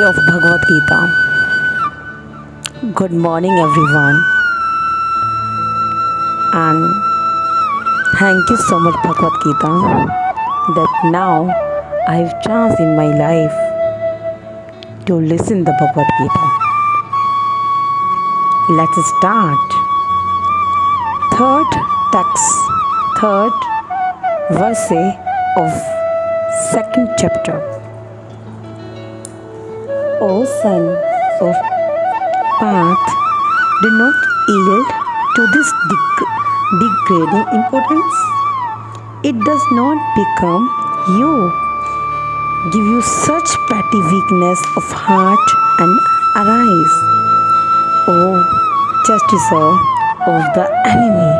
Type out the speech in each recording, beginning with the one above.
of Bhagavad Gita. Good morning, everyone, and thank you so much, Bhagavad Gita, that now I have chance in my life to listen the Bhagavad Gita. Let's start. Third text, third verse of second chapter. O son of path, do not yield to this degrading importance. It does not become you, give you such petty weakness of heart and arise, O justicer of the enemy.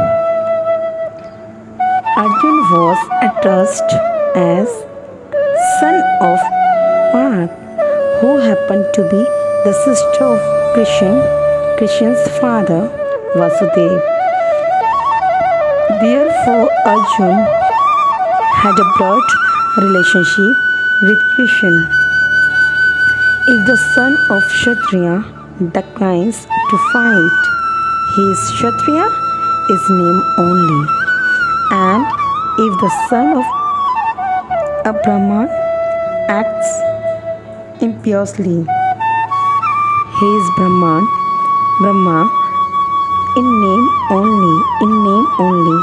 Arjun was addressed as son of Parth, who happened to be the sister of Krishn's father, Vasudev. Therefore, Arjun had a blood relationship with Krishna. If the son of Kshatriya declines to fight, he is Kshatriya is name only. And if the son of a Brahman acts impiously, he is Brahma in name only.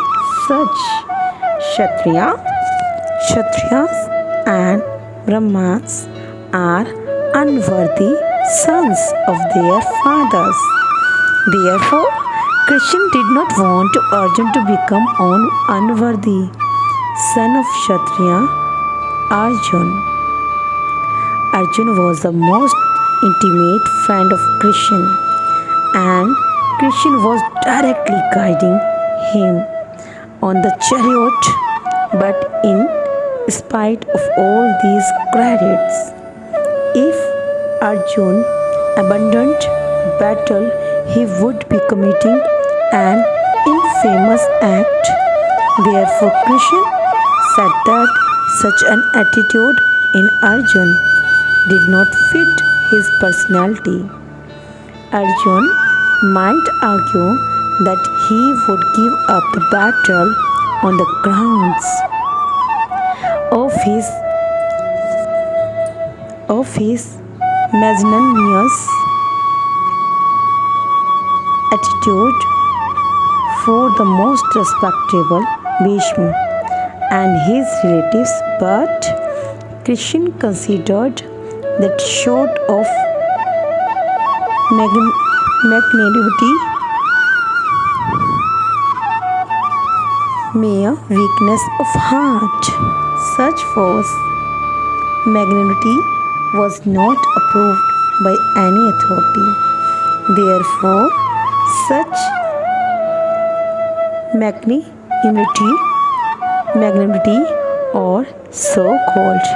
Such Kshatriyas and Brahmans are unworthy sons of their fathers. Therefore, Krishna did not want Arjun to become unworthy son of Kshatriya. Arjun was the most intimate friend of Krishna, and Krishna was directly guiding him on the chariot. But in spite of all these credits, if Arjun abandoned battle, he would be committing an infamous act. Therefore, Krishna said that such an attitude in Arjun did not fit his personality. Arjun might argue that he would give up the battle on the grounds of his magnanimous attitude for the most respectable Bhishma and his relatives, but Krishna considered that short of magnanimity mere weakness of heart. Such force magnanimity was not approved by any authority. Therefore, such magnanimity or so-called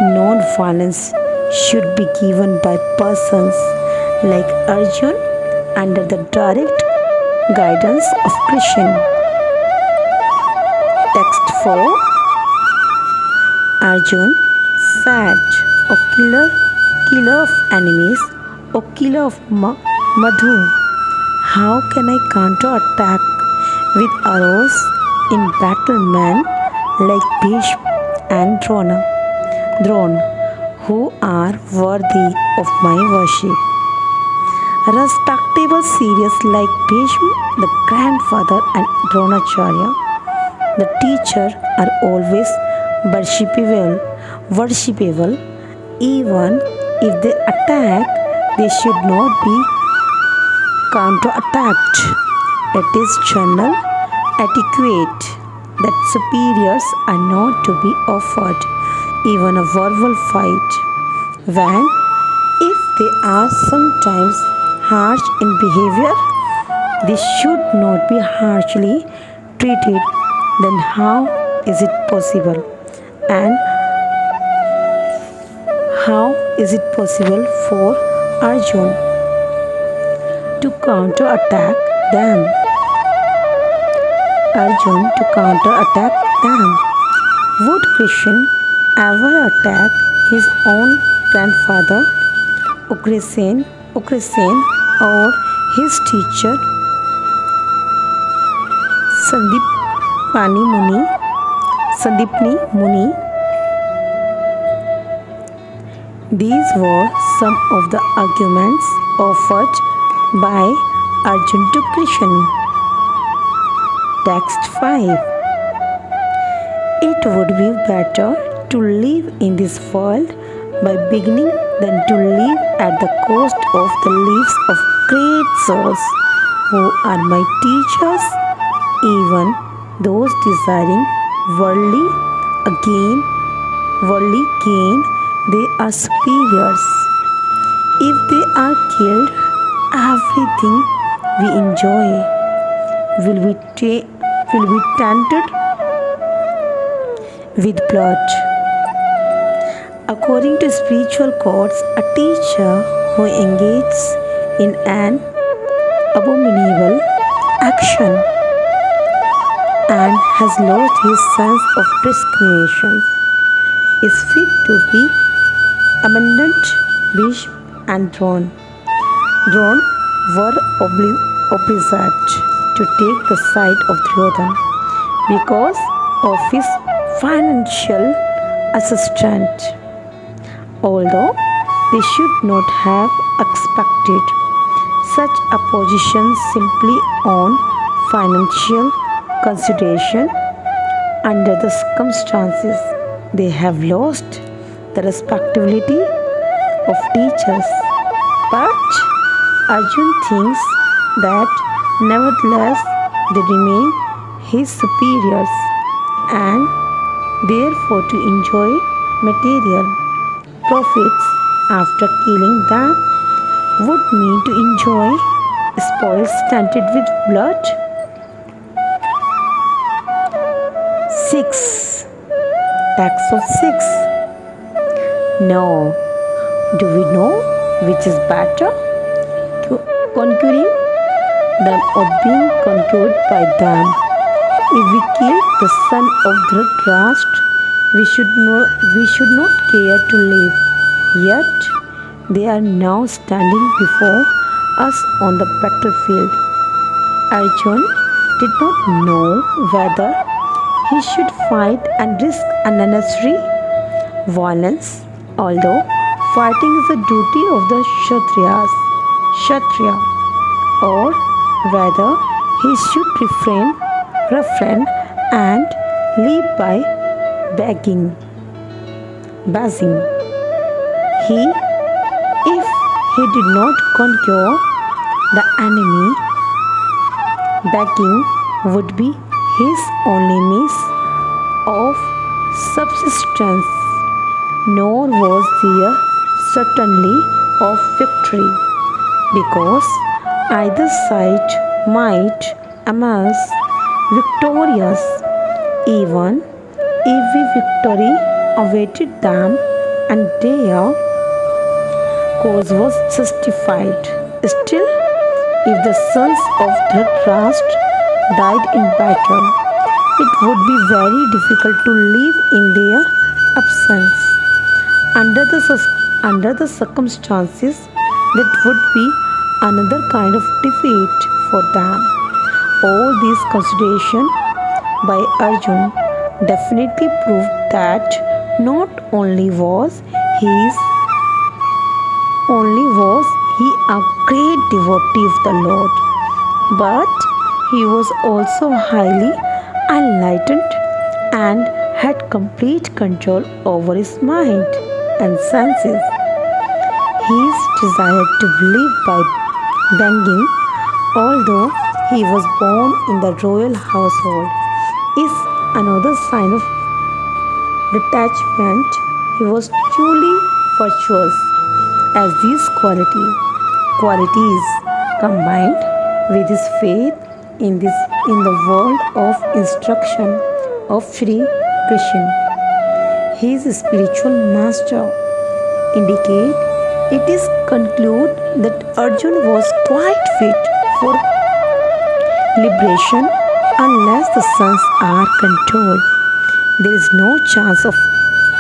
non-violence should be given by persons like Arjun under the direct guidance of Krishna. Text 4. Arjun said, O killer of enemies, O killer of Madhu, how can I counter-attack with arrows in battle men like Bhishma and Drona, who are worthy of my worship? Respectable seers like Bhishma, the grandfather, and Dronacharya, the teacher, are always worshipable. Even if they attack, they should not be counter-attacked. It is general etiquette that superiors are not to be offered even a verbal fight. When, if they are sometimes harsh in behavior, they should not be harshly treated. Then how is it possible? And how is it possible for Arjun to counter-attack them? Would Krishna ever attack his own grandfather Ugrasen or his teacher Sandipni Muni. These were some of the arguments offered by Arjun to Krishna. Text 5. It would be better to live in this world by beginning than to live at the cost of the lives of great souls who are my teachers, even those desiring worldly gain, they are superiors. If they are killed, everything we enjoy will be tainted with blood. According to spiritual codes, a teacher who engages in an abominable action and has lost his sense of discrimination is fit to be abandoned. Bhishma and Drona were obliged to take the side of Duryodhana because of his financial assistance, although they should not have expected such a position simply on financial consideration. Under the circumstances, they have lost the respectability of teachers. But Arjun thinks that nevertheless they remain his superiors and therefore to enjoy material profits after killing them would mean to enjoy spoils tainted with blood. 6. Tax of 6. Now, do we know which is better? Conquering them or being conquered by them? If we kill the son of Dhritarashtra, we should not care to live. Yet, they are now standing before us on the battlefield. Arjun did not know whether he should fight and risk unnecessary violence, although fighting is a duty of the Kshatriya, or whether he should refrain and live by begging. If he did not conquer the enemy, begging would be his only means of subsistence, nor was there certainty of victory, because either side might emerge victorious. Even if victory awaited them and their cause was justified, still, if the sons of Dhritarashtra died in battle, it would be very difficult to live in their absence. Under the circumstances, that would be another kind of defeat for them. All these considerations by Arjun definitely proved that not only was he a great devotee of the Lord, but he was also highly enlightened and had complete control over his mind and senses. His desire to live by begging, although he was born in the royal household, is another sign of detachment. He was truly virtuous, as these qualities combined with his faith in the world of instruction of Sri Krishna, his spiritual master, indicate it is concluded that Arjun was quite fit for liberation unless the sons are controlled. There is no chance of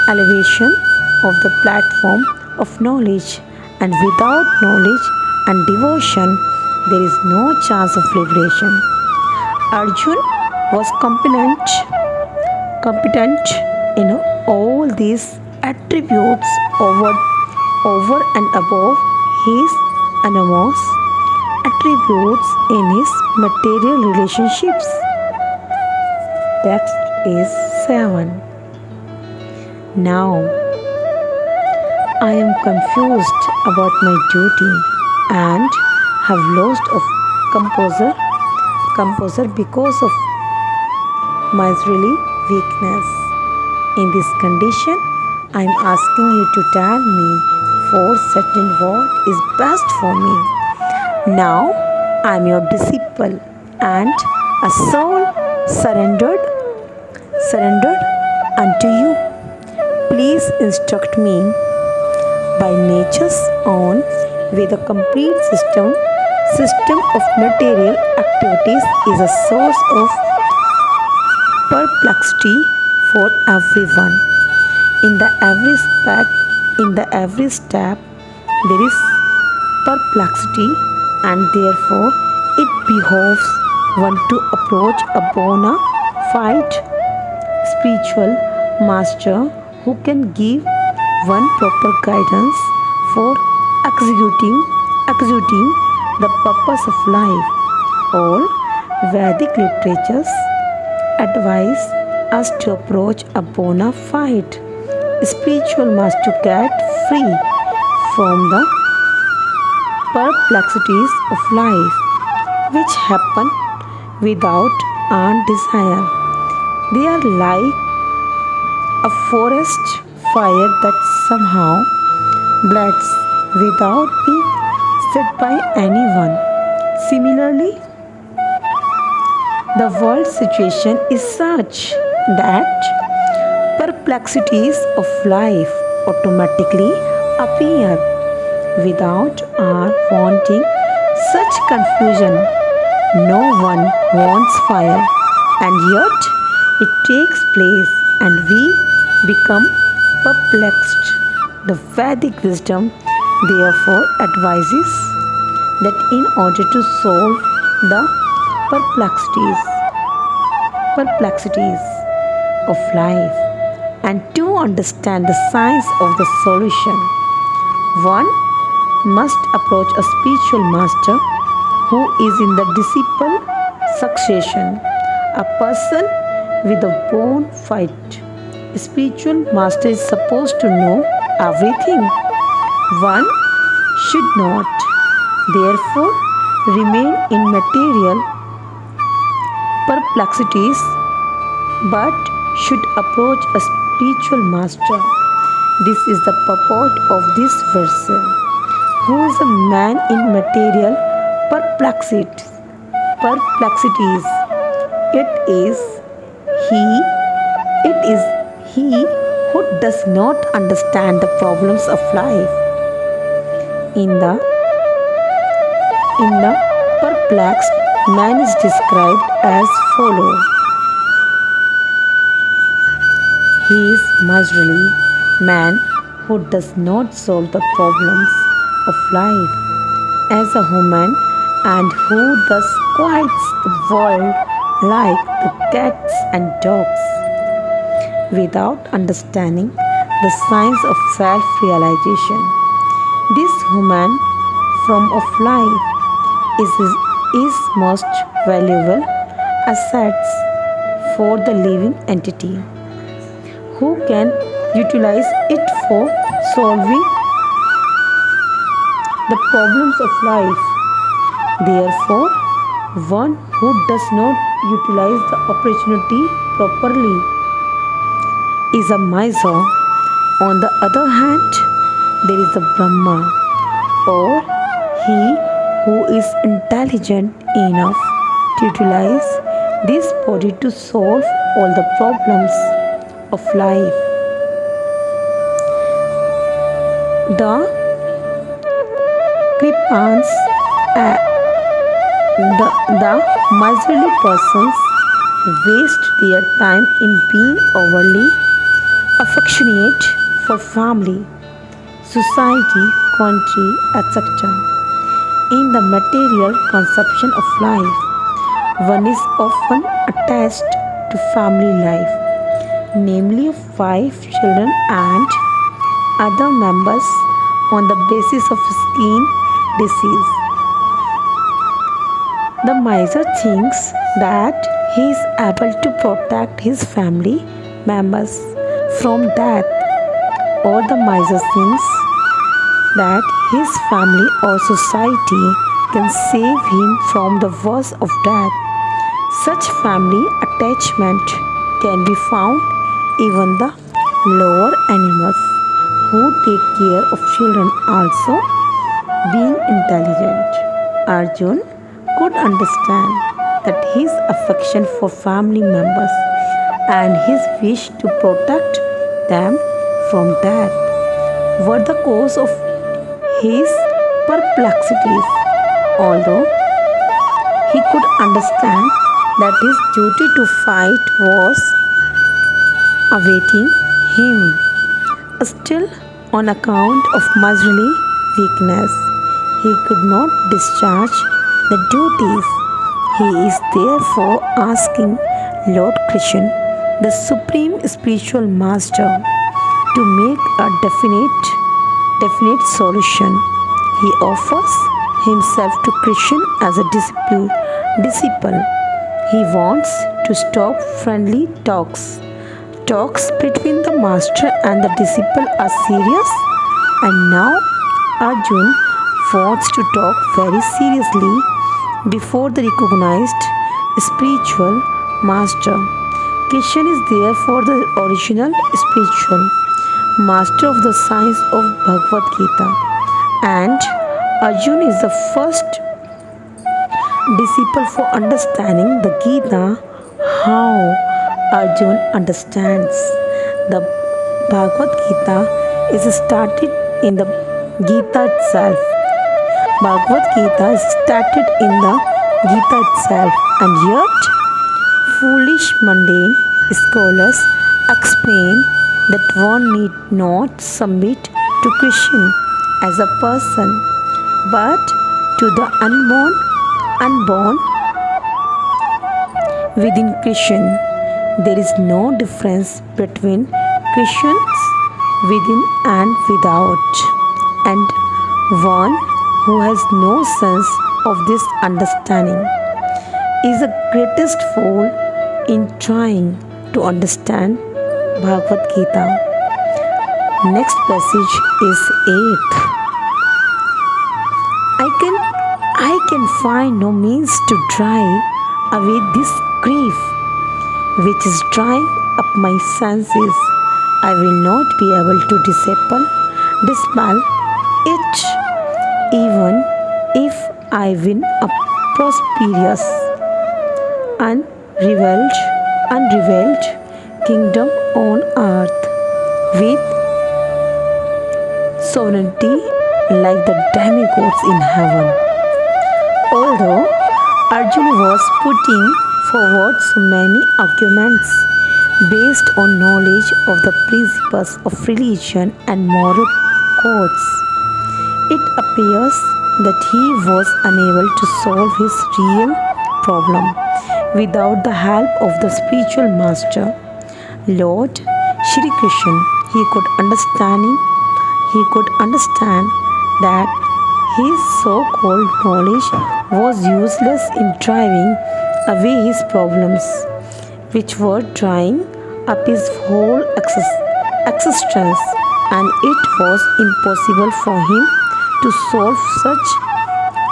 elevation of the platform of knowledge and without knowledge and devotion, there is no chance of liberation. Arjun was competent in all these attributes over and above his enormous attributes in his material relationships. Text is 7. Now I am confused about my duty and have lost of composure because of miserly weakness. In this condition, I am asking you to tell me for certain what is best for me. Now I am your disciple and a soul surrendered unto you. Please instruct me. By nature's own way, the complete system of material activities is a source of perplexity for everyone. In the every step, there is perplexity, and therefore it behoves one to approach a bona fide spiritual master who can give one proper guidance for executing the purpose of life. All Vedic literatures advise us to approach a bona fide spiritual master to get free from the perplexities of life which happen without our desire. They are like a forest fire that somehow blazes without being set by anyone. Similarly, the world situation is such that perplexities of life automatically appear without our wanting such confusion. No one wants fire, and yet it takes place and we become perplexed. The Vedic wisdom therefore advises that in order to solve the perplexities of life and to understand the science of the solution, one must approach a spiritual master who is in the disciple succession, a person with a bona fide spiritual master is supposed to know everything. One should not, therefore, remain in material perplexities, but should approach a spiritual master. This is the purport of this verse. Who is a man in material perplexities? It is he who does not understand the problems of life. In the perplexed, man is described as follows. He is miserly man who does not solve the problems of life as a human, and who thus quiets the world like the cats and dogs. Without understanding the science of self-realization, this human form of life is most valuable assets for the living entity, who can utilize it for solving the problems of life. Therefore, one who does not utilize the opportunity properly is a miser. On the other hand, there is a Brahma, or he who is intelligent enough to utilize this body to solve all the problems of life. The Kripans, the miserly persons waste their time in being overly affectionate for family, society, country, etc. In the material conception of life, one is often attached to family life, namely wife, children, and other members on the basis of skin disease. The miser thinks that he is able to protect his family members from death, or the miser thinks that his family or society can save him from the worst of death. Such family attachment can be found even the lower animals who take care of children also. Being intelligent, Arjun could understand that his affection for family members and his wish to protect them from death were the cause of his perplexities. Although he could understand that his duty to fight was awaiting him, still, on account of miserly weakness, he could not discharge the duties. He is therefore asking Lord Krishna, the Supreme Spiritual Master, to make a definite solution. He offers himself to Krishna as a disciple. He wants to stop friendly talks. Talks between the master and the disciple are serious, and now Arjun wants to talk very seriously before the recognized spiritual master. Krishna is therefore the original spiritual master of the science of Bhagavad Gita, and Arjun is the first disciple for understanding the Gita. How Arjun understands the Bhagavad Gita is started in the Gita itself. Bhagavad Gita is started in the Gita itself, and yet foolish mundane scholars explain that one need not submit to Krishna as a person, but to the unborn within Krishna. There is no difference between Krishna's within and without, and one who has no sense of this understanding is the greatest fool in trying to understand Bhagavad Gita. Next passage is 8th. I can find no means to drive away this grief which is drying up my senses. I will not be able to dispel it, even if I win a prosperous, unrevealed kingdom on earth with sovereignty like the demigods in heaven. Although Arjuna was putting forward so many arguments based on knowledge of the principles of religion and moral codes, it appears that he was unable to solve his real problem without the help of the spiritual master, Lord Shri Krishna. He could understand that his so-called knowledge was useless in driving away his problems, which were drying up his whole existence, and it was impossible for him to solve such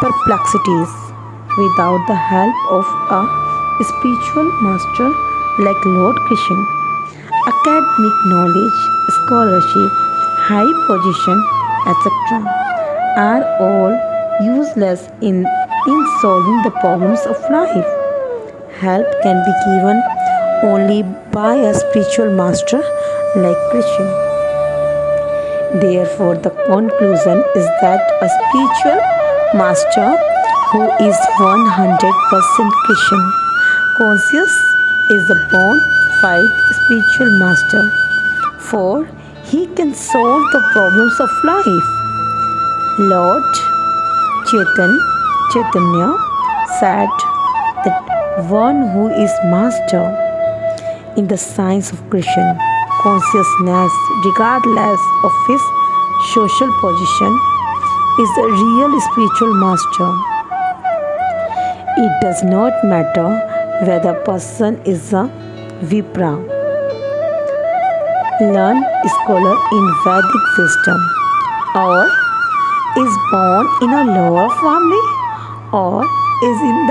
perplexities without the help of a spiritual master like Lord Krishna. Academic knowledge, scholarship, high position, etc. are all useless in solving the problems of life. Help can be given only by a spiritual master like Krishna. Therefore, the conclusion is that a spiritual master who is 100% Krishna conscious is the bona fide spiritual master, for he can solve the problems of life. Lord Chaitanya said that one who is master in the science of Krishna consciousness, regardless of his social position, is a real spiritual master. It does not matter whether a person is a Vipra, learned scholar in Vedic wisdom, or is born in a lower family, or is in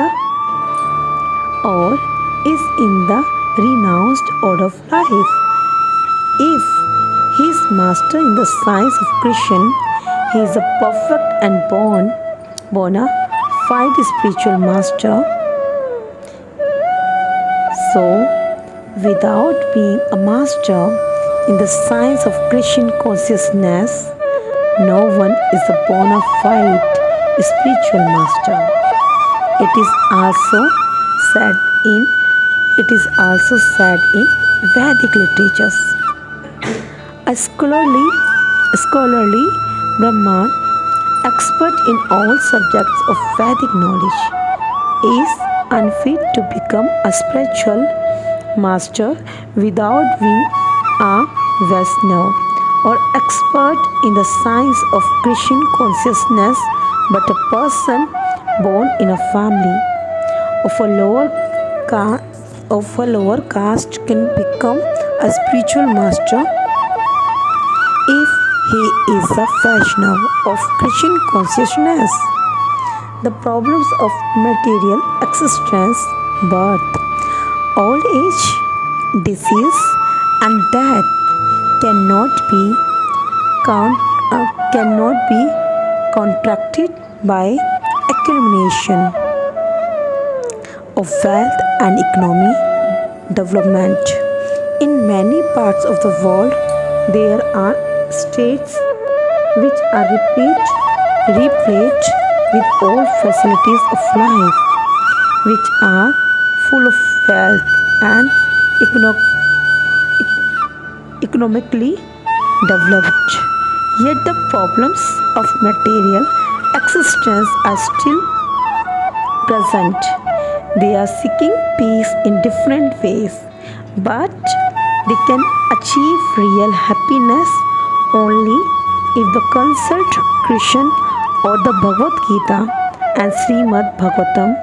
the renounced order of life. If he is master in the science of Krishna, he is a perfect and bona fide spiritual master. So, without being a master in the science of Krishna consciousness, no one is a bona fide spiritual master. It is also said in Vedic literatures. A scholarly Brahman, expert in all subjects of Vedic knowledge, is unfit to become a spiritual master without being a Vaishnava or expert in the science of Krishna consciousness, but a person born in a family of a lower caste can become a spiritual master if he is a Vaishnava of Krishna consciousness. The problems of material existence, birth, old age, disease, and death cannot be contracted by accumulation of wealth and economic development. In many parts of the world, there are states which are replete with all facilities of life, which are full of wealth and economically developed. Yet the problems of material existence are still present. They are seeking peace in different ways, but they can achieve real happiness only if they consult Krishna or the Bhagavad Gita and Srimad Bhagavatam,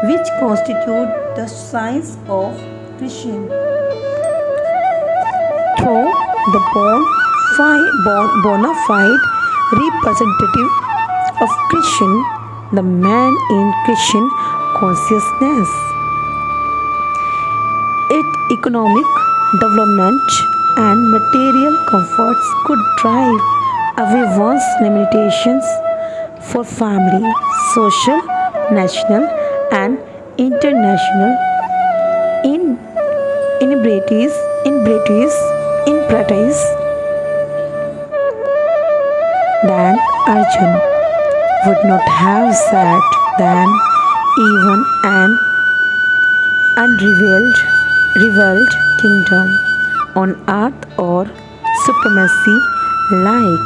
which constitute the science of Krishna. Through the bona fide representative of Krishna, the man in Krishna consciousness. Economic development and material comforts could drive away one's limitations for family, social, national, and international inabilities. Then Arjun would not have said that even an unrevealed kingdom on earth or supremacy like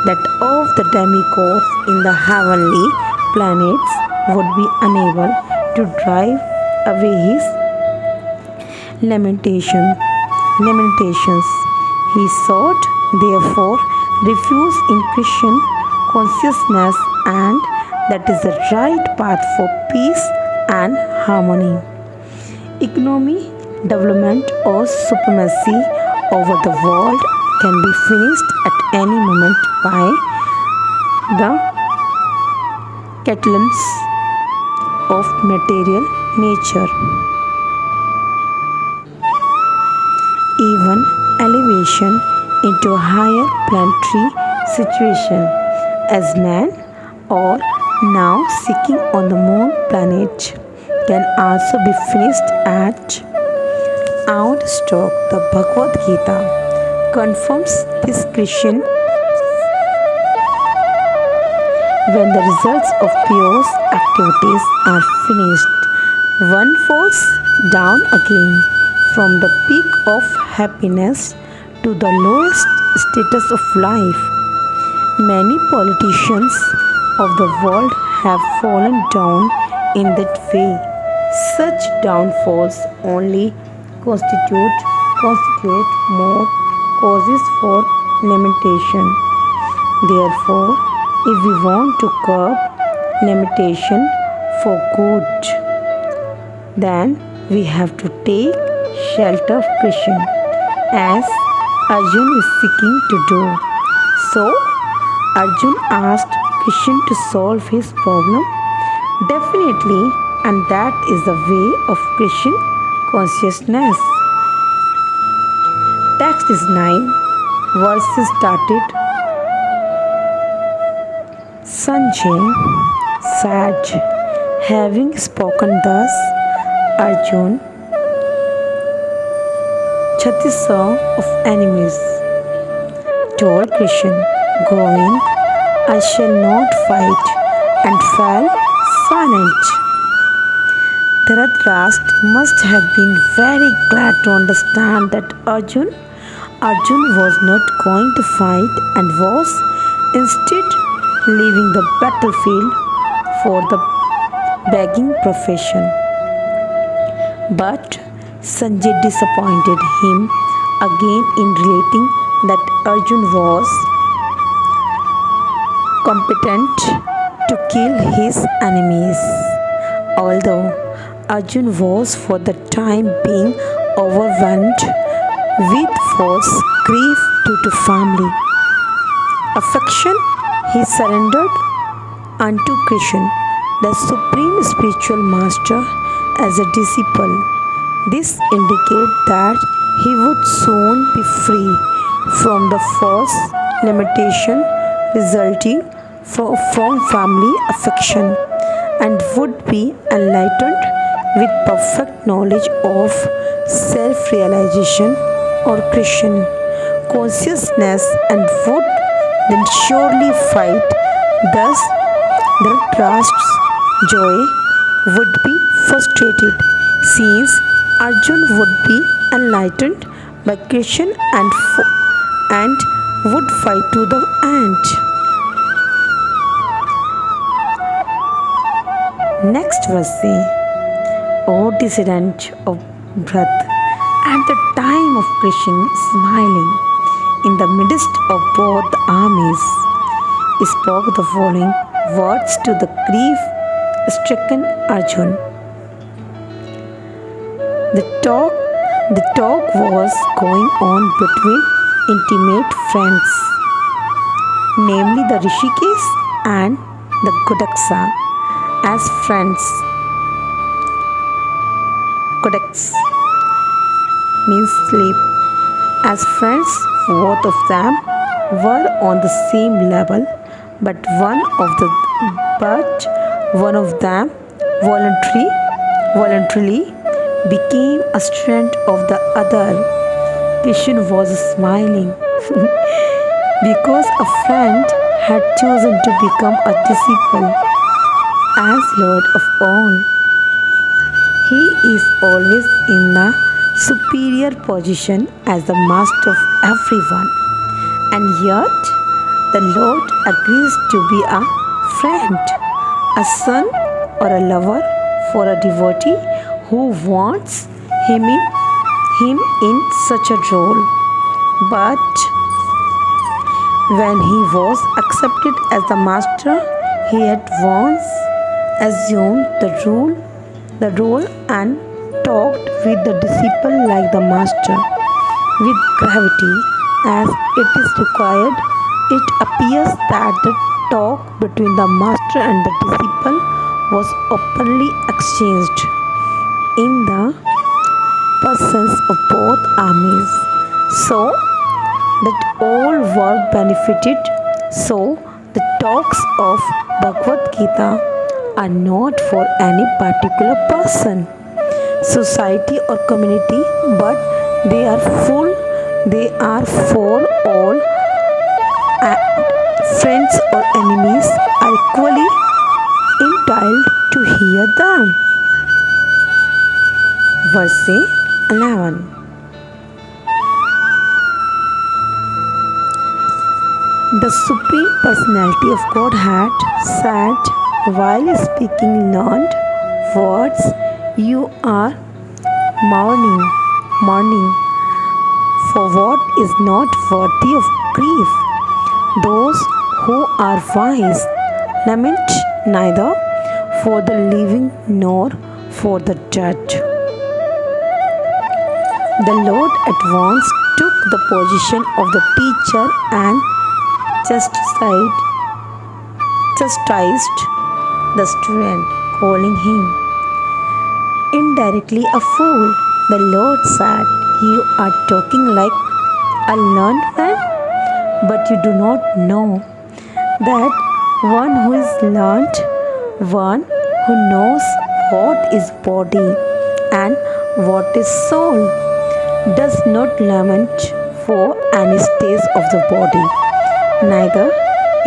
that of the demigods in the heavenly planets would be unable to drive away his lamentations. He sought, therefore, refuge in Krishna consciousness, and that is the right path for peace and harmony. Economy, development, or supremacy over the world can be finished at any moment by the catalysts of material nature. Even elevation into a higher planetary situation, as man or now seeking on the moon planet, can also be finished at outstock. The Bhagavad Gita confirms this Krishna. When the results of pious activities are finished, one falls down again from the peak of happiness to the lowest status of life. Many politicians of the world have fallen down in that way. Such downfalls only constitute more causes for lamentation. Therefore, if we want to curb lamentation for good, then we have to take shelter of Krishna, as Arjun is seeking to do. So, Arjun asked Krishna to solve his problem. Definitely, and that is the way of Krishna consciousness. Text is 9, verses started. Sanjay said, having spoken thus, Arjun, Chatisa of enemies, told Krishna, going, I shall not fight, and fell silent. Dhritarashtra must have been very glad to understand that Arjun was not going to fight and was instead leaving the battlefield for the begging profession. But Sanjay disappointed him again in relating that Arjun was competent to kill his enemies. Although Arjun was for the time being overwhelmed with false grief due to family affection, he surrendered unto Krishna, the supreme spiritual master, as a disciple. This indicates that he would soon be free from the false limitation resulting from family affection and would be enlightened with perfect knowledge of self-realization or Krishna consciousness and would then surely fight. Thus, Dhritarashtra's joy would be frustrated, since Arjun would be enlightened by Krishna and would fight to the end. Next verse says, O descendant of Bharat, at the time of Krishna smiling in the midst of both the armies, spoke the following words to the grief-stricken Arjun. The talk was going on between intimate friends, namely the Rishikesh and the Godaksa. As friends, Godaks means sleep. As friends, both of them were on the same level, but one of them voluntarily became a student of the other. Krishna was smiling because a friend had chosen to become a disciple as Lord of all. He is always in the superior position as the master of everyone, and yet the Lord agrees to be a friend, a son, or a lover for a devotee who wants him in such a role. But when he was accepted as the master, he at once assumed the role and talked with the disciple like the master, with gravity as it is required. It appears that the talk between the master and the disciple was openly exchanged in the persons of both armies, so that all were benefited. So the talks of Bhagavad Gita are not for any particular person, society or community, but they are for all, and friends or enemies are equally entitled to hear them. Verse 11. The Supreme Personality of Godhead said while speaking learned words, "You are mourning for what is not worthy of grief. Those who are wise lament neither for the living nor for the dead." The Lord at once took the position of the teacher and chastised the student, calling him indirectly a fool. The Lord said, "You are talking like a learned man, but you do not know that one who is learned, one who knows what is body and what is soul, does not lament for any stage of the body, neither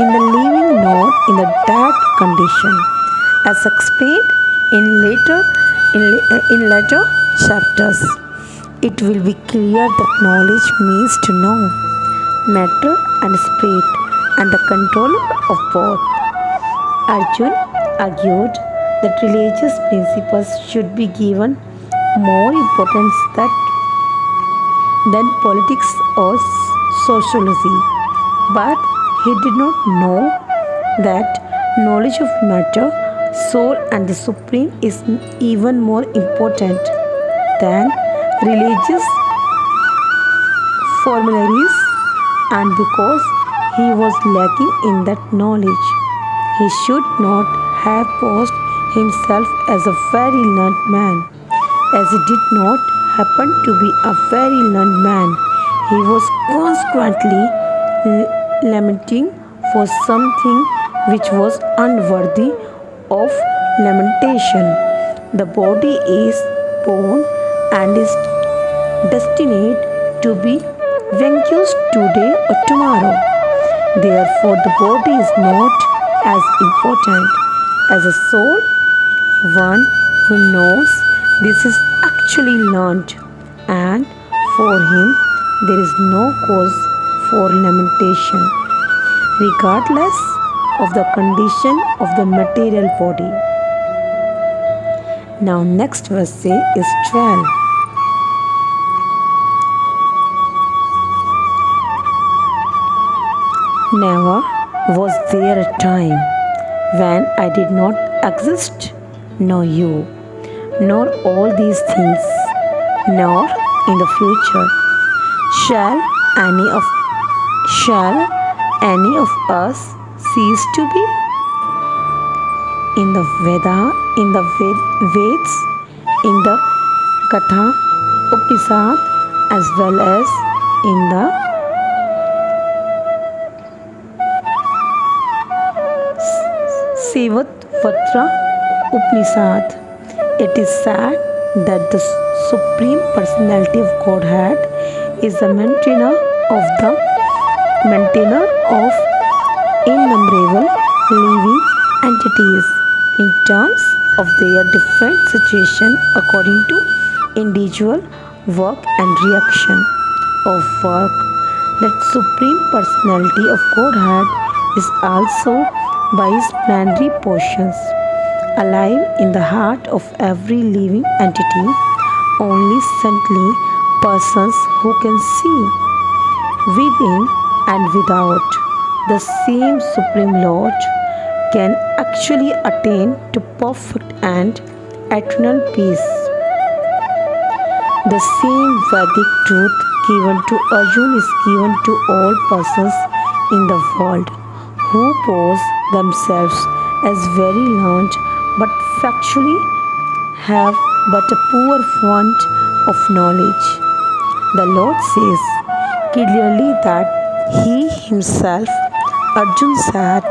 in the living nor in the dead condition." As explained in later chapters, it will be clear that knowledge means to know matter and spirit and the controller of both. Arjun argued that religious principles should be given more importance than politics or sociology, but he did not know that knowledge of matter, soul and the supreme is even more important than religious formularies, and because he was lacking in that knowledge, he should not have posed himself as a very learned man. As he did not happen to be a very learned man, he was consequently lamenting for something which was unworthy of lamentation. The body is born and is destined to be vanquished today or tomorrow. Therefore, the body is not as important as a soul. One who knows this is actually learned, and for him there is no cause for lamentation, regardless of the condition of the material body. Now next verse is 12. Never was there a time when I did not exist, nor you, nor all these things, nor in the future shall any of us cease to be. In the Veds, in the Katha Upanishad, as well as in the Sevatvatra Upanishad, it is said that the Supreme Personality of Godhead is the maintainer of innumerable living entities in terms of their different situation according to individual work and reaction of work. That Supreme Personality of Godhead is also by his plenary portions alive in the heart of every living entity. Only saintly persons who can see within and without the same Supreme Lord can actually attain to perfect and eternal peace. The same Vedic truth given to Arjuna is given to all persons in the world who pose themselves as very learned but factually have but a poor fund of knowledge. The Lord says clearly that He Himself, Arjuna said,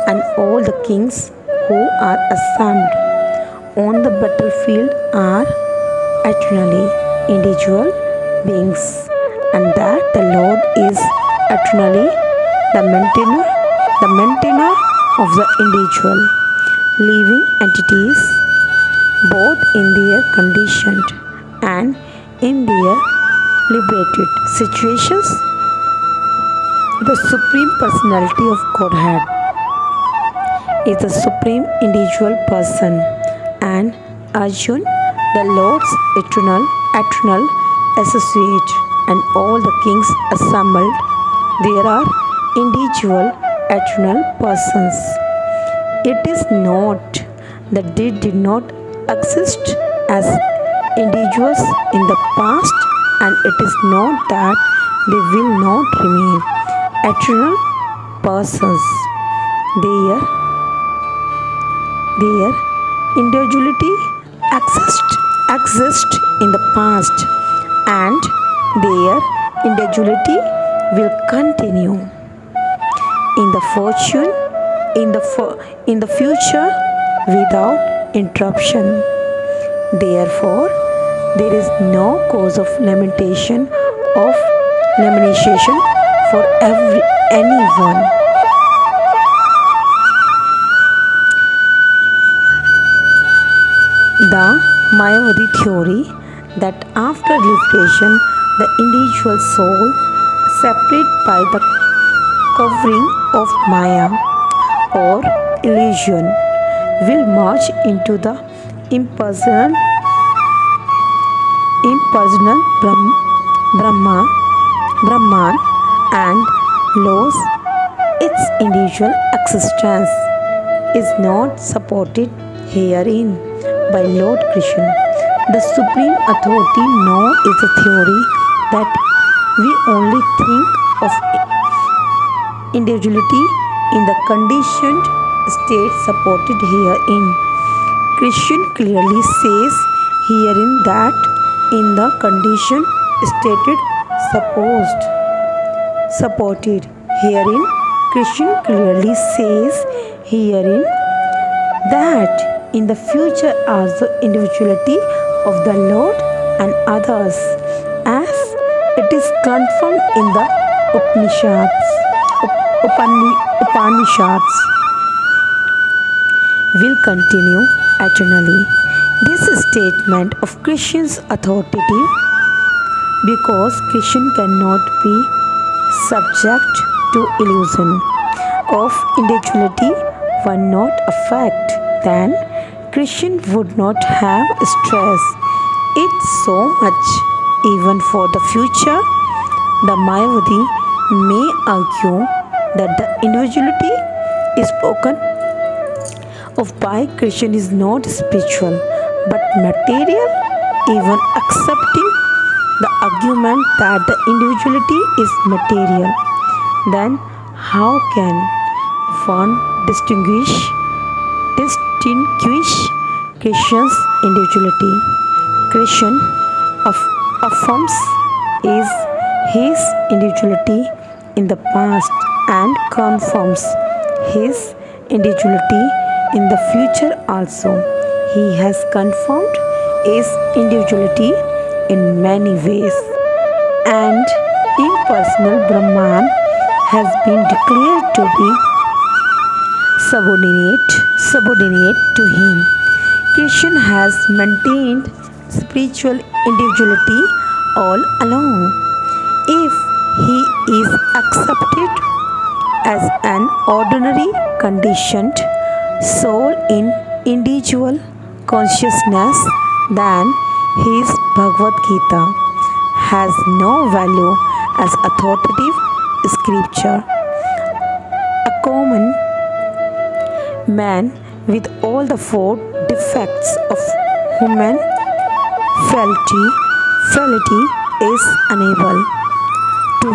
and all the kings who are assembled on the battlefield are eternally individual beings, and that the Lord is eternally the maintainer of the individual living entities, both in their conditioned and in their liberated situations. The Supreme Personality of Godhead is the supreme individual person, and Arjun, the Lord's eternal associate, and all the kings assembled. There are individual eternal persons. It is not that they did not exist as individuals in the past, and it is not that they will not remain eternal persons. Their individuality exists in the past, and their individuality will continue in the future without interruption. Therefore, there is no cause of lamentation for anyone. The Mayavadi theory that after liberation, the individual soul, separate by the covering of Maya or illusion, will merge into the impersonal Brahman and lose its individual existence, is not supported herein by Lord Krishna. The supreme authority now is a theory that we only think of individuality in the conditioned state supported herein. Krishna clearly says herein that in the condition stated supported herein, Krishna clearly says herein that in the future also individuality of the Lord and others, as it is confirmed in the Upanishads, will continue eternally. This statement of Krishna's authoritative because Krishna cannot be subject to illusion of individuality were not a fact, then Krishna would not have stressed it so much. Even for the future, the Mayavadi may argue that the individuality is spoken of by Krishna is not spiritual but material. Even accepting the argument that the individuality is material, then how can one distinguish Krishna's individuality? Krishna affirms his individuality in the past and confirms his individuality in the future also. He has confirmed his individuality in many ways, and impersonal Brahman has been declared to be subordinate to him. Krishna has maintained spiritual individuality all along. If he is accepted as an ordinary conditioned soul in individual consciousness, then his Bhagavad Gita has no value as authoritative scripture. A common man with all the four defects of human frailty is unable to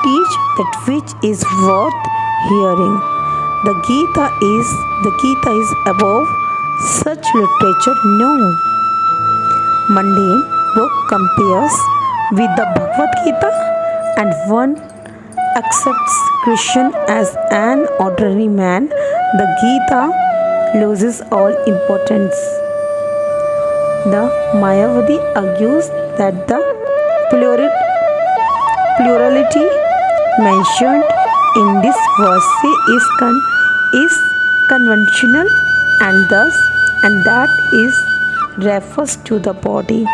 teach that which is worth hearing. The Gita is above such literature. No mundane book compares with the Bhagavad Gita, and one accepts Krishna as an ordinary man, the Gita loses all importance. The Mayavadi argues that the plurality mentioned in this verse is conventional, and that is refers to the body,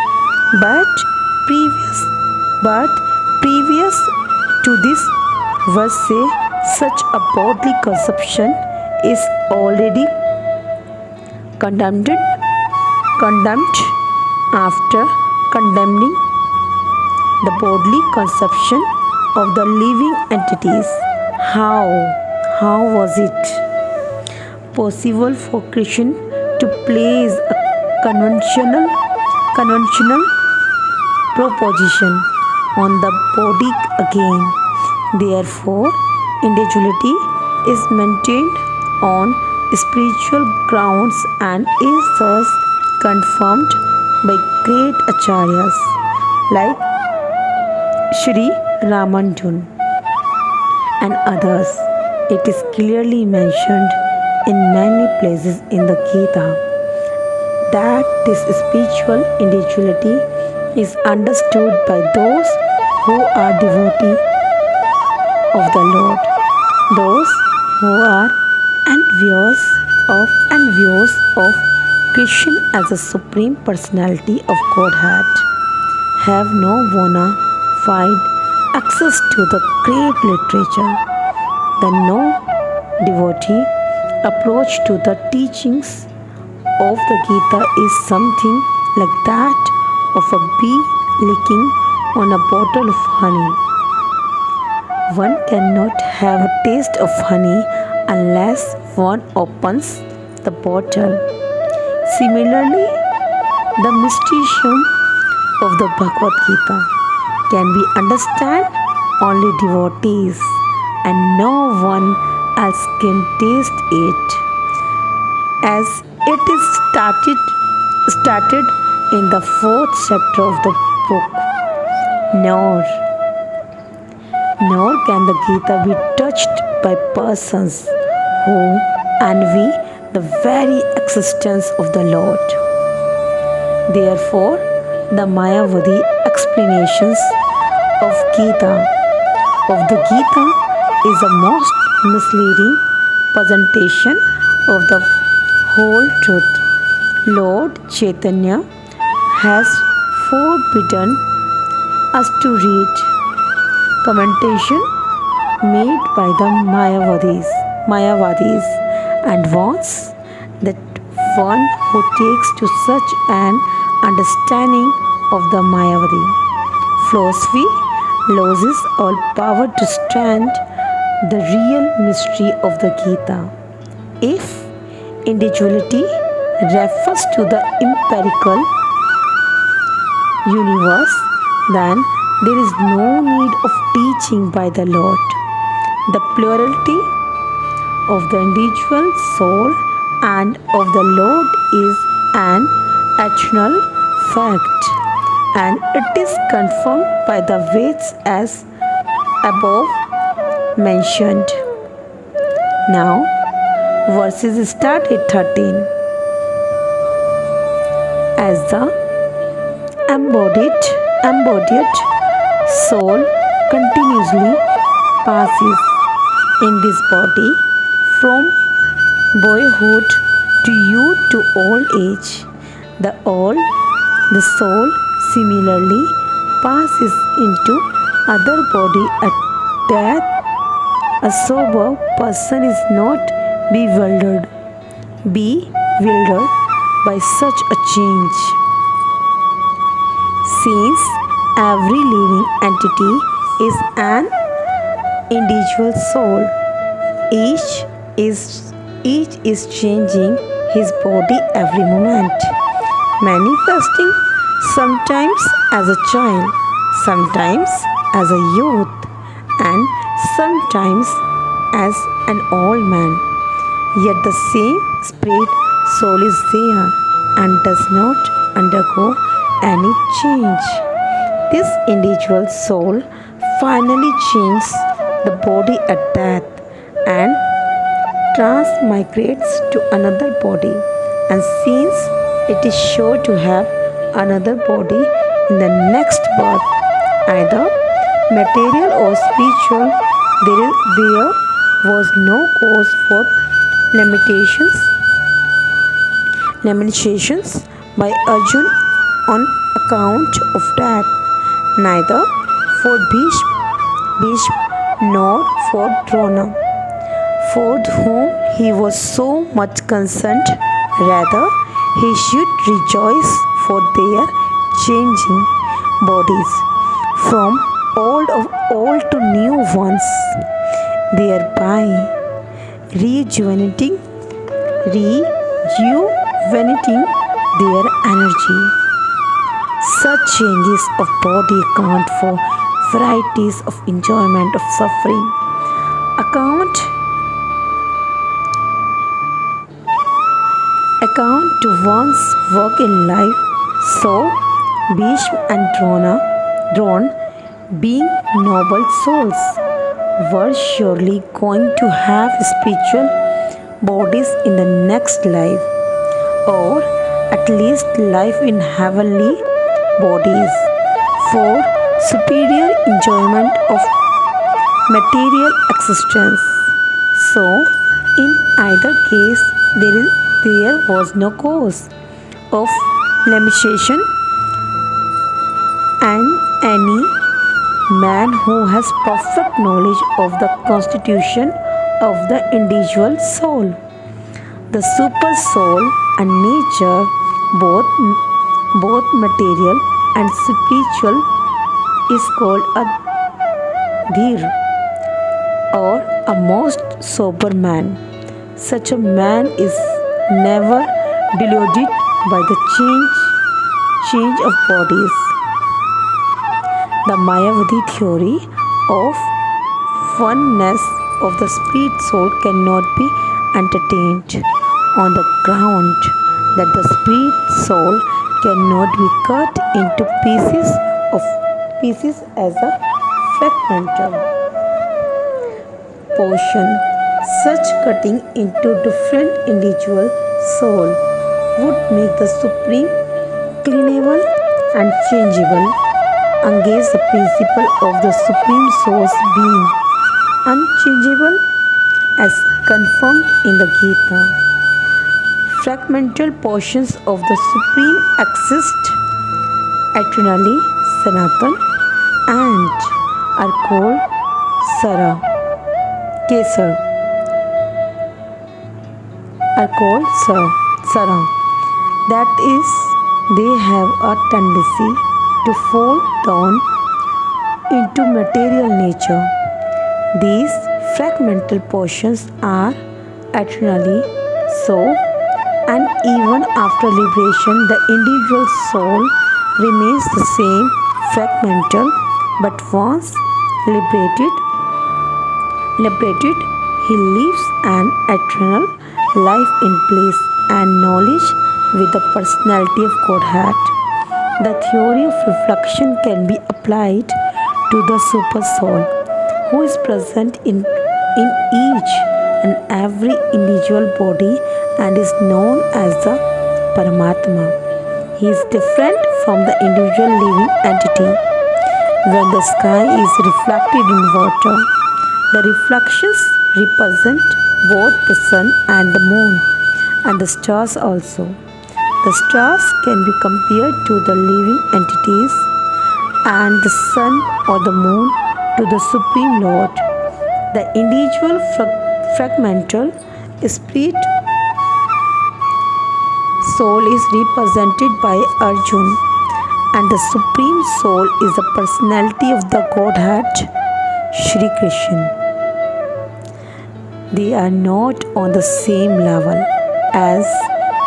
but previous to this Verse say such a bodily consumption is already condemned after condemning the bodily conception of the living entities. How was it possible for Krishna to place a conventional proposition on the body again? Therefore, individuality is maintained on spiritual grounds and is thus confirmed by great acharyas like Sri Ramanujana and others. It is clearly mentioned in many places in the Gita that this spiritual individuality is understood by those who are devotees of the Lord, those who are envious of Krishna as a supreme personality of Godhead, have no bona fide access to the great literature. The no devotee approach to the teachings of the Gita is something like that of a bee licking on a bottle of honey. One cannot have a taste of honey unless one opens the bottle. Similarly, the mysterium of the Bhagavad Gita can be understood only devotees, and no one else can taste it, as it is started in the 4th chapter of the book. Nor can the Gita be touched by persons who envy the very existence of the Lord. Therefore, the Mayavadi explanations of the Gita is a most misleading presentation of the whole truth. Lord Chaitanya has forbidden us to read commentation made by the Mayavadis and wants that one who takes to such an understanding of the Mayavadi philosophy loses all power to stand the real mystery of the Gita. If individuality refers to the empirical universe, then there is no need of teaching by the Lord. The plurality of the individual soul and of the Lord is an eternal fact, and it is confirmed by the Veds as above mentioned. Now, verses start at 13. As the embodied soul continuously passes in this body from boyhood to youth to old age, the soul similarly passes into other body at death. A sober person is not bewildered by such a change, since every living entity is an individual soul. Each is changing his body every moment, manifesting sometimes as a child, sometimes as a youth, and sometimes as an old man. Yet the same spirit soul is there and does not undergo any change. This individual soul finally changes the body at death and transmigrates to another body, and since it is sure to have another body in the next birth, either material or spiritual, there was no cause for lamentations by Arjuna on account of that, neither for Bhishma nor for Drona, for whom he was so much concerned. Rather, he should rejoice for their changing bodies from old to new ones, thereby rejuvenating their energy. Such changes of body account for varieties of enjoyment of suffering. Account to one's work in life. So, Bhishma and Drona, being noble souls, were surely going to have spiritual bodies in the next life, or at least life in heavenly bodies, for superior enjoyment of material existence. So, in either case, there was no cause of lamentation, and any man who has perfect knowledge of the constitution of the individual soul, the super soul and nature, both material and spiritual, is called a dhir, or a most sober man. Such a man is never deluded by the change of bodies. The Mayavadi theory of oneness of the spirit soul cannot be entertained on the ground that the spirit soul cannot be cut into pieces as a fragmental portion. Such cutting into different individual soul would make the supreme cleanable and changeable, against the principle of the supreme source being unchangeable as confirmed in the Gita. Fragmental portions of the supreme exist eternally, Sanatan, and are called Kesar. Sara. That is, they have a tendency to fall down into material nature. These fragmental portions are eternally so, and even after liberation, the individual soul remains the same fragmental, but once liberated, he lives an eternal life in bliss and knowledge with the personality of Godhead. The theory of reflection can be applied to the super soul, who is present in each and every individual body and is known as the Paramatma. He is different from the individual living entity. When the sky is reflected in water, the reflections represent both the sun and the moon and the stars also. The stars can be compared to the living entities and the sun or the moon to the Supreme Lord. The individual fragmental spirit soul is represented by Arjun, and the Supreme Soul is the personality of the Godhead, Shri Krishna. They are not on the same level, as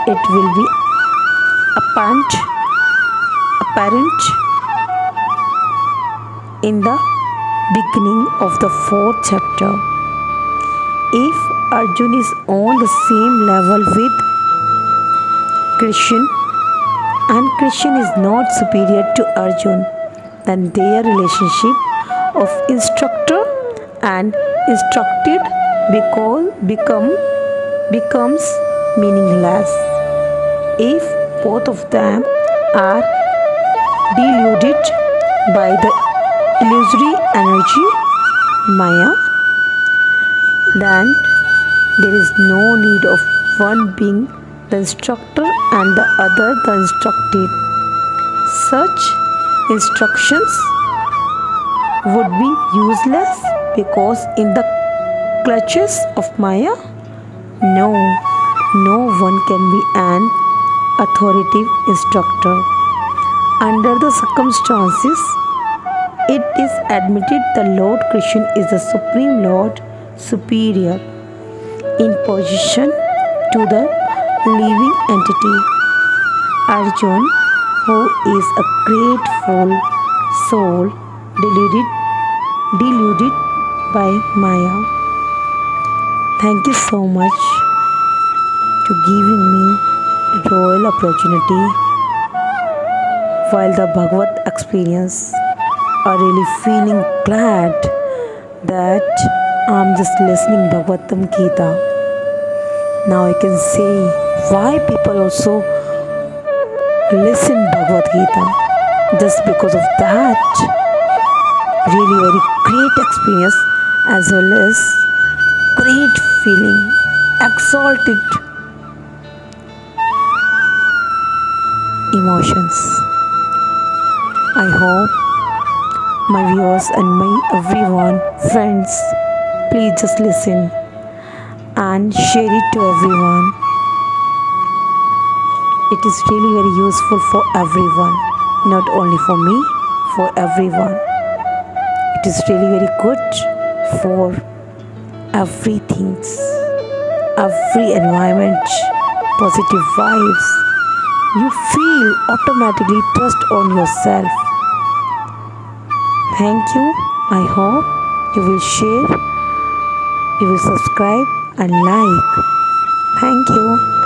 it will be apparent in the beginning of the 4th chapter. If Arjun is on the same level with Krishna and Krishna is not superior to Arjun, then their relationship of instructor and instructed becomes meaningless. If both of them are deluded by the illusory energy Maya, then there is no need of one being the instructor and the other the instructed. Such instructions would be useless because in the clutches of Maya, no, no one can be an authoritative instructor. Under the circumstances, it is admitted the Lord Krishna is the Supreme Lord, superior in position to the living entity. Arjun, who is a grateful soul deluded by Maya. Thank you so much to giving me royal opportunity while the Bhagavad experience. I really feeling glad that I'm just listening Bhagavatam Gita. Now I can say why people also listen Bhagavad Gita. Just because of that, really very great experience as well as great feeling, exalted emotions. I hope my viewers and my everyone, friends, please just listen and share it to everyone. It is really very useful for everyone, not only for me, for everyone. It is really very good for everything, every environment, positive vibes. You feel automatically trust on yourself. Thank you. I hope you will share, you will subscribe and like. Thank you.